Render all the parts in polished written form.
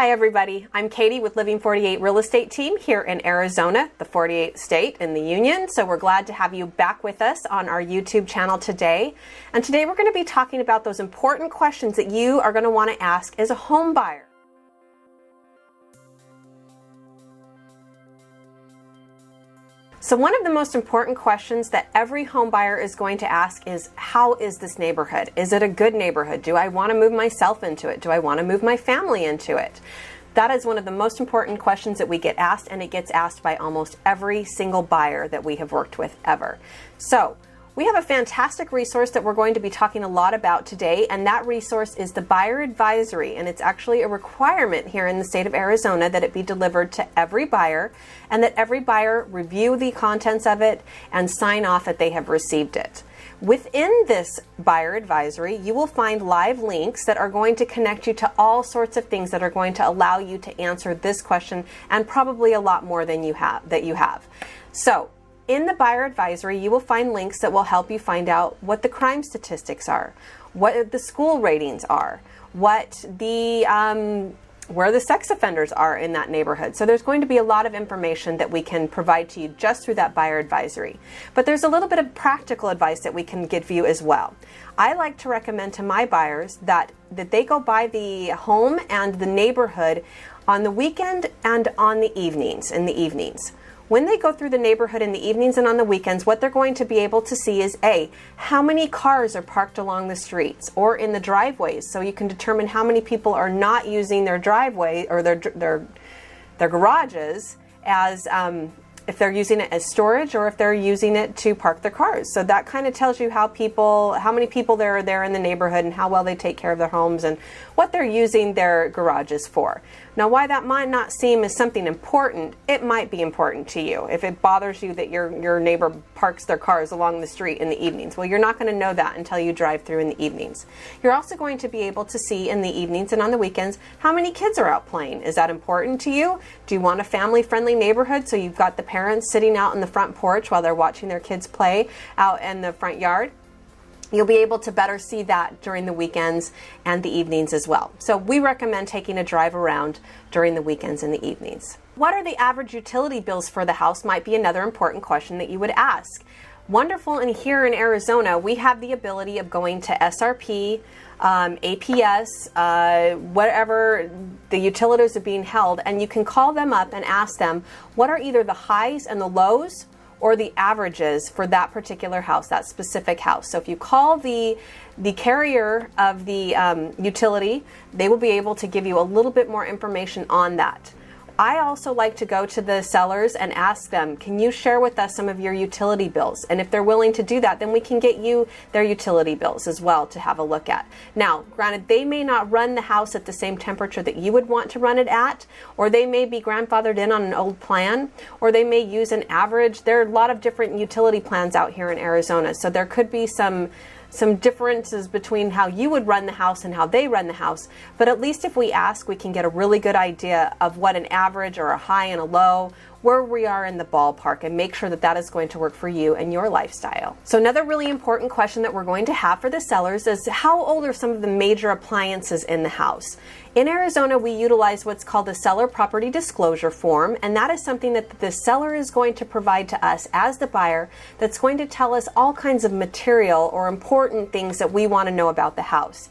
Hi everybody, I'm Katie with Living 48 Real Estate Team here in Arizona, the 48th state in the Union. So we're glad to have you back with us on our YouTube channel today. And today we're going to be talking about those important questions that you are going to want to ask as a home buyer. So one of the most important questions that every home buyer is going to ask is, how is this neighborhood? Is it a good neighborhood? Do I want to move myself into it? Do I want to move my family into it? That is one of the most important questions that we get asked, and it gets asked by almost every single buyer that we have worked with ever. So we have a fantastic resource that we're going to be talking a lot about today, and that resource is the Buyer Advisory, and it's actually a requirement here in the state of Arizona that it be delivered to every buyer, and that every buyer review the contents of it and sign off that they have received it. Within this Buyer Advisory, you will find live links that are going to connect you to all sorts of things that are going to allow you to answer this question, and probably a lot more than you have. So in the Buyer Advisory, you will find links that will help you find out what the crime statistics are, what the school ratings are, what the where the sex offenders are in that neighborhood. So there's going to be a lot of information that we can provide to you just through that Buyer Advisory. But there's a little bit of practical advice that we can give you as well. I like to recommend to my buyers that they go by the home and the neighborhood on the weekend and on the evenings, When they go through the neighborhood in the evenings and on the weekends, what they're going to be able to see is how many cars are parked along the streets or in the driveways, so you can determine how many people are not using their driveway or their garages as if they're using it as storage or if they're using it to park their cars. So that kind of tells you how many people there are there in the neighborhood and how well they take care of their homes and what they're using their garages for. Now, why that might not seem as something important, it might be important to you. If it bothers you that your neighbor parks their cars along the street in the evenings, well, you're not going to know that until you drive through in the evenings. You're also going to be able to see in the evenings and on the weekends how many kids are out playing. Is that important to you? Do you want a family-friendly neighborhood so you've got the parents sitting out on the front porch while they're watching their kids play out in the front yard? You'll be able to better see that during the weekends and the evenings as well. So we recommend taking a drive around during the weekends and the evenings. What are the average utility bills for the house might be another important question that you would ask. Wonderful, and here in Arizona, we have the ability of going to SRP, APS, whatever the utilities are being held, and you can call them up and ask them what are either the highs and the lows or the averages for that particular house, that specific house. So if you call the carrier of the utility, they will be able to give you a little bit more information on that. I also like to go to the sellers and ask them, can you share with us some of your utility bills? And if they're willing to do that, then we can get you their utility bills as well to have a look at. Now, granted, they may not run the house at the same temperature that you would want to run it at, or they may be grandfathered in on an old plan, or they may use an average. There are a lot of different utility plans out here in Arizona, so there could be some differences between how you would run the house and how they run the house. But at least if we ask, we can get a really good idea of what an average or a high and a low, where we are in the ballpark, and make sure that that is going to work for you and your lifestyle. So another really important question that we're going to have for the sellers is, how old are some of the major appliances in the house? In Arizona, we utilize what's called a seller property disclosure form, and that is something that the seller is going to provide to us as the buyer that's going to tell us all kinds of material or important things that we want to know about the house.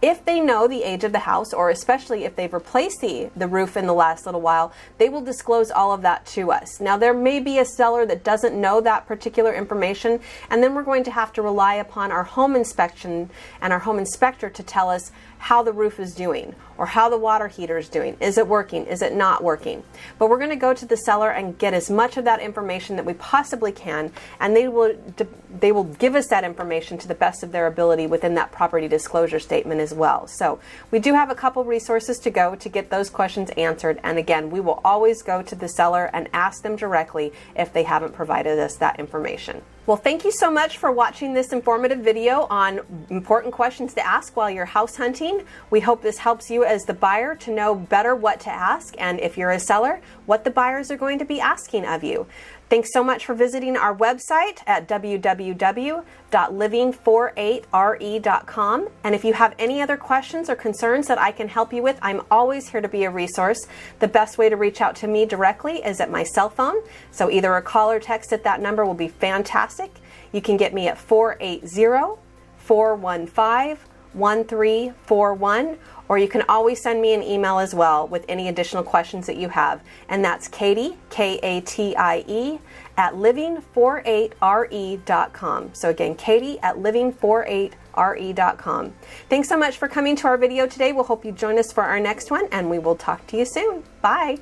If they know the age of the house, or especially if they've replaced the roof in the last little while, they will disclose all of that to us. Now, there may be a seller that doesn't know that particular information, and then we're going to have to rely upon our home inspection and our home inspector to tell us how the roof is doing or how the water heater is doing. Is it working? Is it not working? But we're going to go to the seller and get as much of that information that we possibly can, and they will give us that information to the best of their ability within that property disclosure statement as well. So we do have a couple resources to go to get those questions answered, and again, we will always go to the seller and ask them directly if they haven't provided us that information. Well, thank you so much for watching this informative video on important questions to ask while you're house hunting. We hope this helps you as the buyer to know better what to ask, and if you're a seller, what the buyers are going to be asking of you. Thanks so much for visiting our website at www.living48re.com. And if you have any other questions or concerns that I can help you with, I'm always here to be a resource. The best way to reach out to me directly is at my cell phone. So either a call or text at that number will be fantastic. You can get me at 480-415-1341, or you can always send me an email as well with any additional questions that you have. And that's Katie, Katie, at living48re.com. So again, Katie at living48re.com. Thanks so much for coming to our video today. We'll hope you join us for our next one, and we will talk to you soon. Bye.